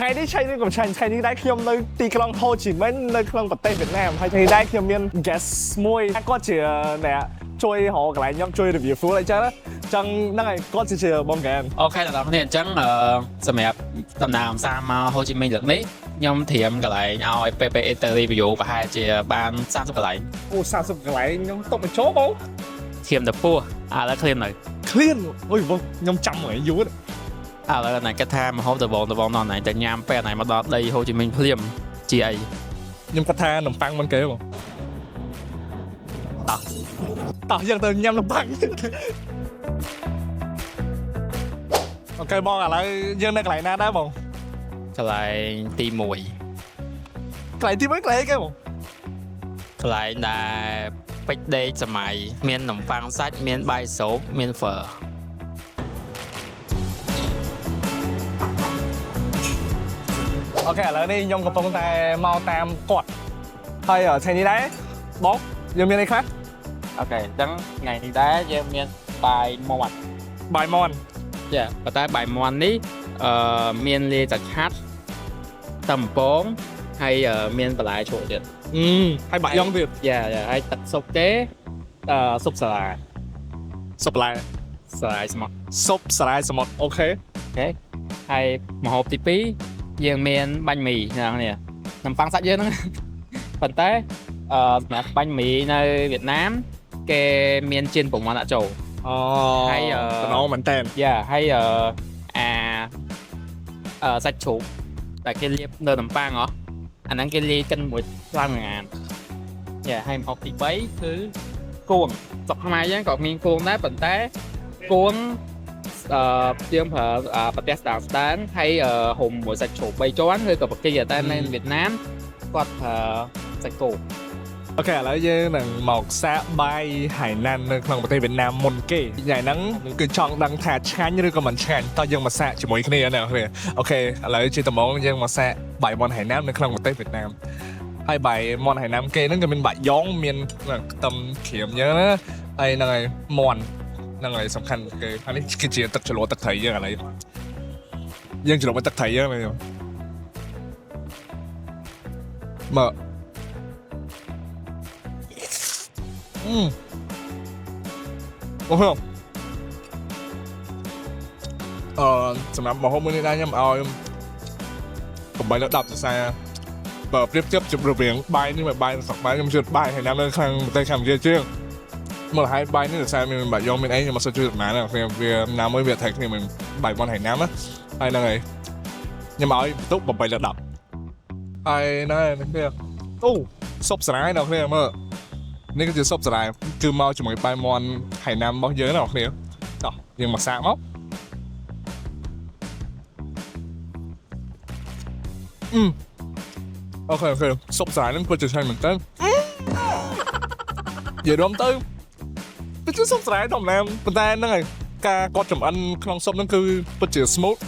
ថ្ងៃនេះឆៃនេះក៏ឆៃថ្ងៃនេះដែរខ្ញុំនៅទីក្រុងហូជីមិញនៅក្នុងប្រទេសវៀតណាមហើយថ្ងៃនេះដែរខ្ញុំមាន guest មួយគាត់ជាអ្នកជួយរកកន្លែងខ្ញុំជួយ review food អញ្ចឹងចឹងហ្នឹងហើយគាត់ជាបងហ្គេមអូខេដល់គ្នាអញ្ចឹងសម្រាប់ដំណើរកម្សាន្តមកហូជីមិញលើកនេះខ្ញុំត្រៀមកន្លែងឲ្យ PPE ទៅ review ប្រហែលជាបាន30កន្លែងអូ30កន្លែងខ្ញុំຕົកបញ្ចូលបងធៀមទៅពោះឥឡូវឃ្លាននៅឃ្លានអូយបងខ្ញុំចាំមួយយូរឥឡូវណៃគិតថាមហូបដបងណណៃតែញ៉ាំពេលណៃមកដល់ដីហូជីមិញភ្លាមជាអីខ្ញុំគិតថានំប៉័ងមិនគេបងតោះយើងទៅញ៉ាំនំប៉័ងអូខេបងឥឡូវយើងនៅកន្លែងណាដែរបងកន្លែងទី1កន្លែងទី1កន្លែងគេបងកន្លែងដែលពេជ្រដេកសម័យមាននំប៉័ងសាច់មានបាយសោបមានហ្វឺអូខេឥឡូវនេះខ្ញុំកំពុងតែមកតាមគាត់ហើយថ្ងៃនេះដែរបងយើងមានអីខ្លះអូខេអញ្ចឹងថ្ងៃនេះដែរយើងមានបាយមាន់ចាប៉ុន្តែបាយមាន់នេះមានលាយសាច់ហាត់តំពងហើយមានបន្លែជ្រក់ទៀតហើយបាក់យ៉ងទៀតយ៉ាហើយទឹកស៊ុបទេស៊ុបសាឡាស៊ុបបន្លែសាឡាស្មុតស៊ុបសាឡាស្មុតអូខេហើយម្ហូបទី2យើងមានបាញ់មីហ្នឹងនេះនំប៉័ងសាច់យើងហ្នឹងប៉ុន្តែសម្រាប់បាញ់មីនៅវៀតណាមគេមានជៀនពងមាន់ដាក់ចូលហើយតំណមែនតើយ៉ាហើយសាច់ជ្រូកតែគេលាបនៅនំប៉័ងហ៎អាហ្នឹងគេលាយកិនមួយខ្លាំងងានយ៉ាហើយម្ហូបទី3គឺគួងស្រុកខ្មែរយើងក៏មានគួងដែរប៉ុន្តែគួងយើងប្រើប្រទេសស្ដាងហើយហុំមួយសាច់ជ្រូក3ជាន់ឬក៏ប្រគិតែនៅវៀតណាមគាត់ប្រើសាច់គោអូខេឥឡូវយើងនឹងមកសាកបាយហៃណាននៅក្នុងប្រទេសវៀតណាមមុនគេយ៉ាងហ្នឹងគឺចង់ដឹងថាឆ្ងាញ់ឬក៏មិនឆ្ងាញ់តោះយើងមកសាកជាមួយគ្នាណាអូខេឥឡូវជាដំបូងយើងមកសាកបាយមាន់ហៃណាននៅក្នុងប្រទេសវៀតណាមហើយបាយមាន់ហៃណានគេហ្នឹងក៏មានបាក់យ៉ងមានខ្ទឹមក្រៀមអញ្ចឹងណាហើយហ្នឹងហើយមាន់ហ្នឹងហើយសំខាន់គេអានេះគឺជាទឹកជ្រលក់ទឹកត្រីយើងឥឡូវយើងជ្រលក់ទឹកត្រីយើងមកអូហ៎សម្រាប់ម្ហូបមួយនេះដែរខ្ញុំឲ្យ8លើ10សរសៃបើប្រៀបធៀបជាមួយរវាងបាយនេះមួយបាយស្រុកខ្មែរខ្ញុំជឿបាយហើយណានៅខាងប្រទេសកម្ពុជាជាងមកហើយបាយនេះសរសៃមានបាក់យ៉ងមានអីខ្ញុំមិនសូវជឿដំណាលទេវាណាមួយវាថៃគ្នាមានបាយមាន់ហើយណាមហើយហ្នឹងហើយខ្ញុំឲ្យបន្ទុក8លើ10ហើយណែនេះអូស៊ុបស្រាយដល់គ្នាមើលនេះគឺជាស៊ុបសាឡាគឺមកជាមួយបាយមាន់ហៃណាមរបស់យើងណាបងប្អូនតោះយើងមកសាកមកអូខេស៊ុបសាឡានឹងពិតជាឆ្ងាញ់មែនតើនិយាយរំទៅពិតជាស៊ុបសាឡាធម្មតាប៉ុន្តែហ្នឹងហើយការគាត់ចម្អិនក្នុងស៊ុបហ្នឹងគឺពិតជា smooth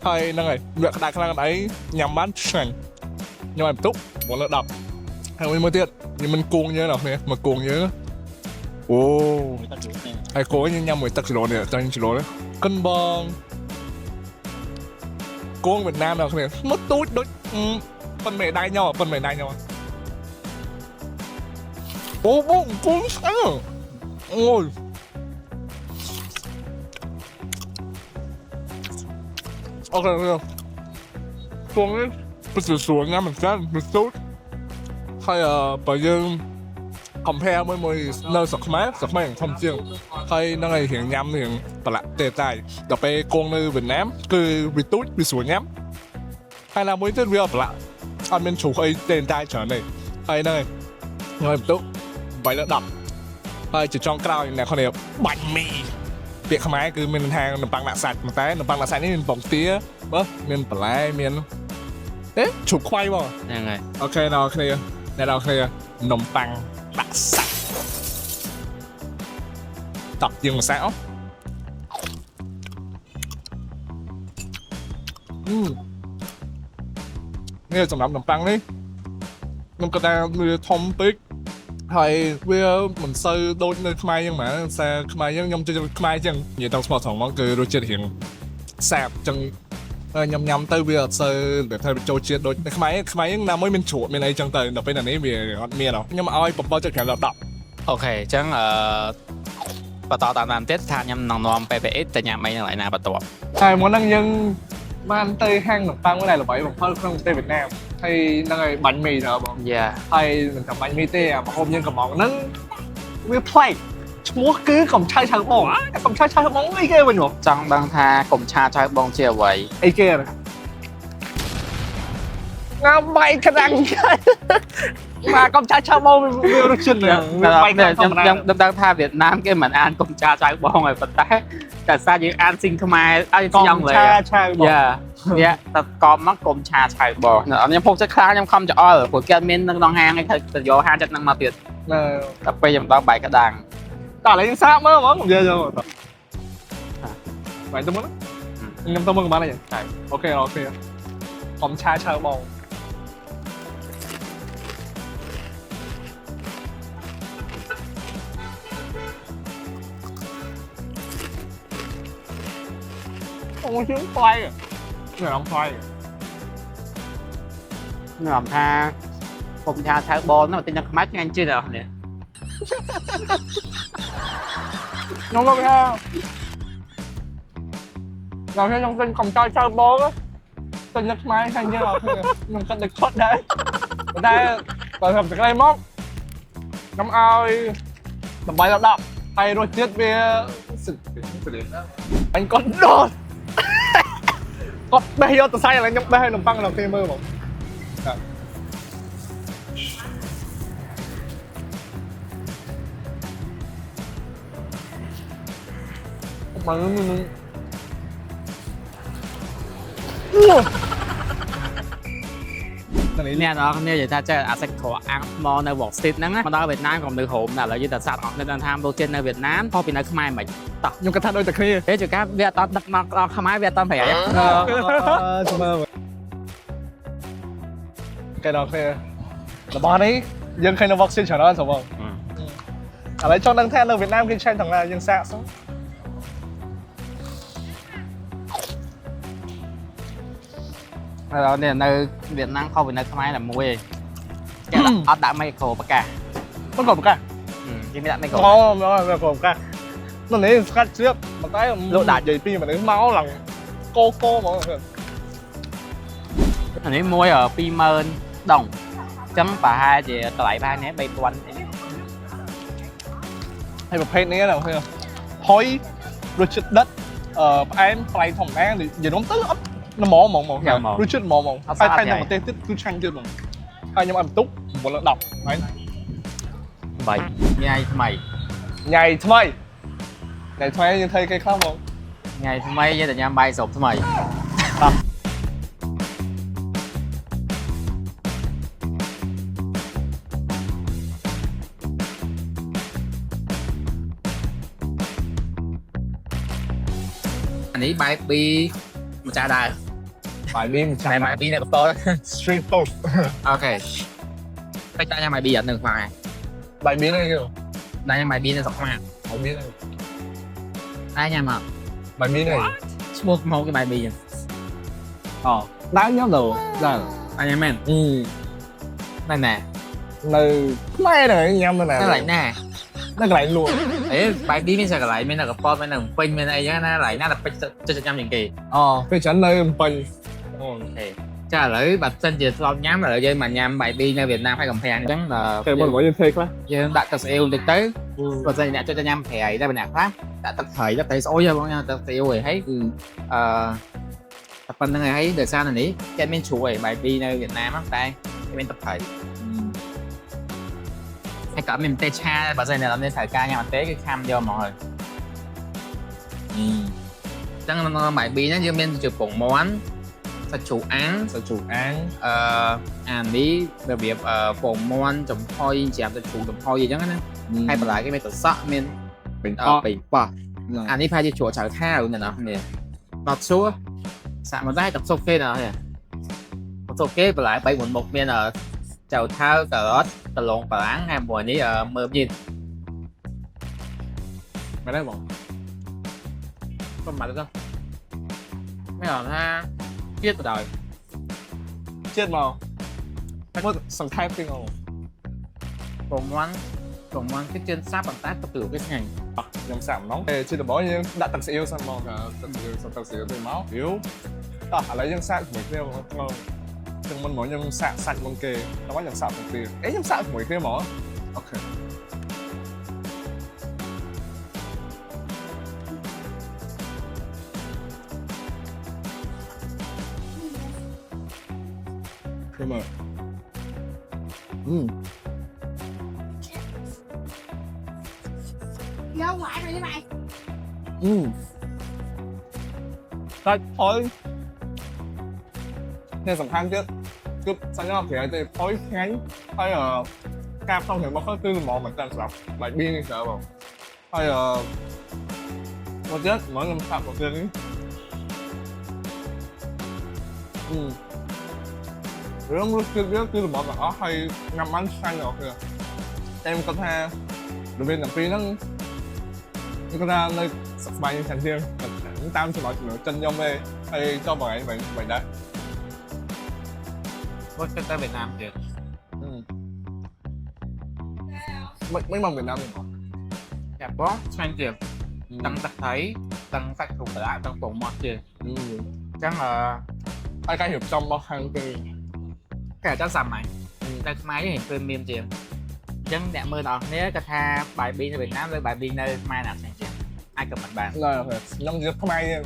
ហើយហ្នឹងហើយវាក្តៅខ្លាំងអីញ៉ាំបានឆ្ងាញ់ខ្ញុំឲ្យបន្ទុក1លើ10ហើយមួយទៀតខ្ញុំមិនគួងយើងដល់គ្នាមកគួងយើងអូហើយគួងញ៉ាំមួយទឹកជ្រលក់នេះចាញ់ជ្រលក់កិនបងគួងវៀតណាមដល់គ្នាមកទូចដូចប៉ុនមេដៃញ៉ោអូបងគួងស្អើអូយអូខេគួងនេះពិតជាស្រួលញ៉ាំមិនចាន់មិនទូចហើយបើយើង compare មួយនៅស្រុកខ្មែរធំជាងហើយហ្នឹងហើយរៀងញ៉ាំរៀងប្រឡាក់ទេតែដល់ពេលគង់នៅវៀតណាមគឺវាទូចវាស្រួលញ៉ាំហើយណាមួយទៀតវាប្រឡាក់អត់មានជ្រូកអីទេតែច្រើនទេហើយហ្នឹងហើយបន្ទុក3លើ10ហើយជាចុងក្រោយអ្នកគ្នាបាញ់មីពាក្យខ្មែរគឺមានថានំប៉័ងដាក់សាច់តែនំប៉័ងដាក់សាច់នេះមានបំទាបើមានបន្លែមានជ្រូកខ្វៃបងហ្នឹងហើយអូខេដល់គ្នាអ្នកដល់គ្នានំប៉័ងដាក់សាច់តោះយើងមកសាកនេះសម្រាប់នំប៉័ងនេះខ្ញុំគាត់ថាវាធំពេកហើយវាមិនសូវដូចនៅខ្មែរយ៉ាងម៉េចសារខ្មែរយើងខ្ញុំជិះខ្មែរចឹងនិយាយតាមស្មោះត្រង់មកគឺរសជាតិរៀងសាបចឹង ញ៉ាំញ៉ាំទៅវាអត់សូវតែថាចូលជាតិដូចខ្មែរណាមួយមានជ្រក់មានអីចឹងទៅដល់ពេលនេះវាអត់មានខ្ញុំឲ្យ7.5 អូខេអញ្ចឹងបន្តតាមតាមទៀតថាខ្ញុំនឹងនាំ PPX ទៅញ៉ាំអីនៅកន្លែងណាបន្ទាប់ ហើយមុនហ្នឹងយើងបានទៅហាងនំប៉័ងមួយដែលល្បីបំផុតក្នុងប្រទេសវៀតណាមហើយហ្នឹងហើយបាញ់មីដែរបង យ៉ា ហើយមិនតែបាញ់មីទេអាម្ហូបយើងកំងហ្នឹងវាប្លែកឈ្មោះគឺកំឆៅឆៅបងកំឆៅឆៅបងអីគេវិញហ៎ ចង់ដឹងថាកុំឆាឆៅបងជាអ្វី អីគេងាបាយក្តាំងមកកំឆៅឆៅបងវារសជាតិហ្នឹងបាយក្តាំងខ្ញុំ ដឹងថាវៀតណាមគេមិនអានកុំឆាឆៅបងហើយប៉ុន្តែតែសារយើងអានស៊ីងខ្មែរឲ្យយ៉ាងលេ ឆៅបង យ៉ាតែកំមកកុំឆាឆៅបងខ្ញុំពុកចិត្តខ្លាំងខ្ញុំខំច្អល់ព្រោះគេអត់មាននៅក្នុងហាងឯងទៅយកហាងចិត្តហ្នឹងមកទៀតតែពេលខ្ញុំដល់បាយក្តាំង តោះឥឡូវយើងសាកមើលហ្មងនិយាយយកបាយទៅមុនខ្ញុំទៅមើលបានហើយអូខេកំឆៅឆៅបងអូជើងផ្លែនេះអងផ្លែ ខ្ញុំថាកុំឆាឆៅបងហ្នឹងតែនៅខ្មែរឆ្ងាញ់ជាងអ្នកនេះ ខ្ញុំមកថាខ្ញុំទិញកំចោយឆៅបងទិញនៅខ្មែរខាងយើងអត់ខ្ញុំគិតដូចគាត់ដែរតែបើខ្ញុំទៅក្រៃមកខ្ញុំឲ្យដើម្បីដល់10ហើយរសជាតិវាសិតអញគាត់ដុតគាត់បេះយកទៅសាយឥឡូវខ្ញុំបេះឲ្យនំប៉័ងដល់គេមើលបងមកនេះអ្នកនរគ្នានិយាយថាចេះអាសាច់ក្រអាំងមកនៅវ៉កស្ទីតហ្នឹងមកដល់វៀតណាមក៏នៅហូមដែរឥឡូវយើងតែសាត់អស់នៅតាមរសជាតិនៅវៀតណាមខុសពីនៅខ្មែរមិនតោះ ខ្ញុំគិតថាដូចតែគ្នា ហេជួនកាលវាអត់ដឹកមកដល់ខ្មែរវាអត់ប្រៃ មើលគេដល់គ្នារបស់នេះយើងឃើញនៅ vaccine ច្រើនសោះបងឥឡូវចង់ដឹងថានៅវៀតណាមគេឆែកទាំងណាយើងសាកសោះ ហើយនេះនៅវៀតណាមខុសពីនៅខ្មែរតែមួយឯងគេអត់ដាក់មីក្រូប្រកាស មិនក៏ប្រកាស គេមានដាក់មីក្រូ អូមកក៏ប្រកាសនោះនេះស្កាត់ជ្រាបប៉ុន្តែលោកដាក់និយាយពីមនុស្សមកឡើងកោហ្មង អានេះមួយ20000ដងចឹងប្រហែលជាតម្លៃបាននេះ3000 ហើយប្រភេទនេះណាឃើញហុយរសជាតិដិតផ្អែមប្រៃធម្មតានិយាយទៅអត់ល្មមហ្មងរសជាតិល្មមហ្មងតែថៃនៅប្រទេសទៀតគឺឆ្ងាញ់ទៀតហ្មងហើយខ្ញុំឲ្យបន្ទុក9លើ10ហើយ 3ញ៉ៃថ្មី ញ៉ៃថ្មីយើងធ្វើគេខ្លះហ្មង ញ៉ៃថ្មីយើងតែញ៉ាំបាយស្រុកថ្មី อันนี้ใบปีมันจะได้ បាយនេះមិនចា ในใบปีเนี่ยก็ street post โอเคไปได้ยังใบปีอันหนึ่งมา បាយនេះគេ ได้ยังใบปีเนี่ยสองมา បាយនេះ ได้ยังมา បាយនេះ สมมติมองcáiใบปี អូដើមខ្ញុំទៅដើម อันนี้แม่นนั่นแน่ នៅខ្មែរហ្នឹងញ៉ាំនៅណា นั่นไหลแน่ នៅកន្លែងលក់ เอ๊ะใบปีไม่ใช่กับไหลไม่น่ากับปอดไม่น่ากับปิ้งไม่น่าอย่างนั้นไหลน่าจะไปจะย้ำอย่างกี่ អូពេលច្រើននៅពេញ โอเคចាឥឡូវបើសិនជាធ្លាប់ញ៉ាំឥឡូវយើងមកញ៉ាំបាយពីនៅវៀតណាមហើយកំភាំងអញ្ចឹង គេមករបស់យើងធ្វើខ្លះ យើងដាក់ទឹកស្អ៊ីវបន្តិចទៅបើសិនអ្នកចូលទៅញ៉ាំប្រៃតែម្នាក់ខ្លះដាក់ទឹកត្រីដាក់ត្រីស្អុយបងញ៉ាំទឹកស្អ៊ីវហើយគឺតែប៉ុណ្្នឹងហើយដោយសារនេះគេមានជ្រក់ឯបាយពីនៅវៀតណាមតែគេមានទឹកត្រីហើយក៏មានម្ទេសឆាបើសិនអ្នកមានត្រូវការញ៉ាំម្ទេសគឺខាំយកមកហើយអញ្ចឹងក្នុងបាយពីហ្នឹងយើងមានជាពងមាន់សាច់ជ្រូកអាំង សាច់ជ្រូកអាំង អានេះរបៀបពងមាន់ចំហុយច្រាមសាច់ជ្រូកចំហុយអញ្ចឹងណាហើយបន្លែគេមានទឹកសក់មាន ពេញ ពេញប៉ោះអានេះប្រហែលជាជ្រក់ចៅខាវណាស់នេះដុតសួរសាក់មកដែរទឹកសុកគេណានេះទឹកសុកគេបន្លែ3 4មុខមានចៅថាវការ៉ុតកន្លងបារាំងហើយមួយនេះមើមយី មែនទេបង ก็มาแล้วก็ไม่หรอกถ้า Biết rồi đời. chết mà có sẵn khai phim không Còn món cái trên sáp bằng tát có từ cái ngành. nhầm sạm nóng ê chỉ là bỏ như đã tặng sĩ yêu sao mà tặng sĩ yêu từ máu yếu lấy dân sạc mũi kia mà chừng mình mỗi nhân sạc sạch bằng kề nó có nhân sạc bằng kề ấy nhân sạc mũi kia mà ok thế mà Vô ngoại rồi với mày. thôi thôi nghe sẵn khăn chứ cứ sao nhau thì thì thôi ngắn thôi cam không thể mà có tư mò mình đang sọc bài biên đi sợ vào thôi mà chết mỗi năm sạp một tiền rồi lúc trước tư mò mà ở hay ngắm ánh xanh rồi kìa em có tha đối với làm phim nó có ra nơi sập bài như thành riêng mình tam cho mọi người chân nhau mê hay cho mọi người vậy đấy Có cái tới Việt Nam kìa. mấy bằng Việt Nam thì Dạ có xoay kìa. Tăng tắc thấy, tăng tắc thuộc lại, tăng phổ mọt kìa. Chắc là ai cái hiệp trong bao hàng thì cái chắc sầm này. Ta máy hiện premium kìa. Chân đẹp mơ đó, nếu cái tha bài biên ở Việt Nam với bài biên nơi mai nào này kìa. Ai cầm mặt bàn. là phải năm giờ không ai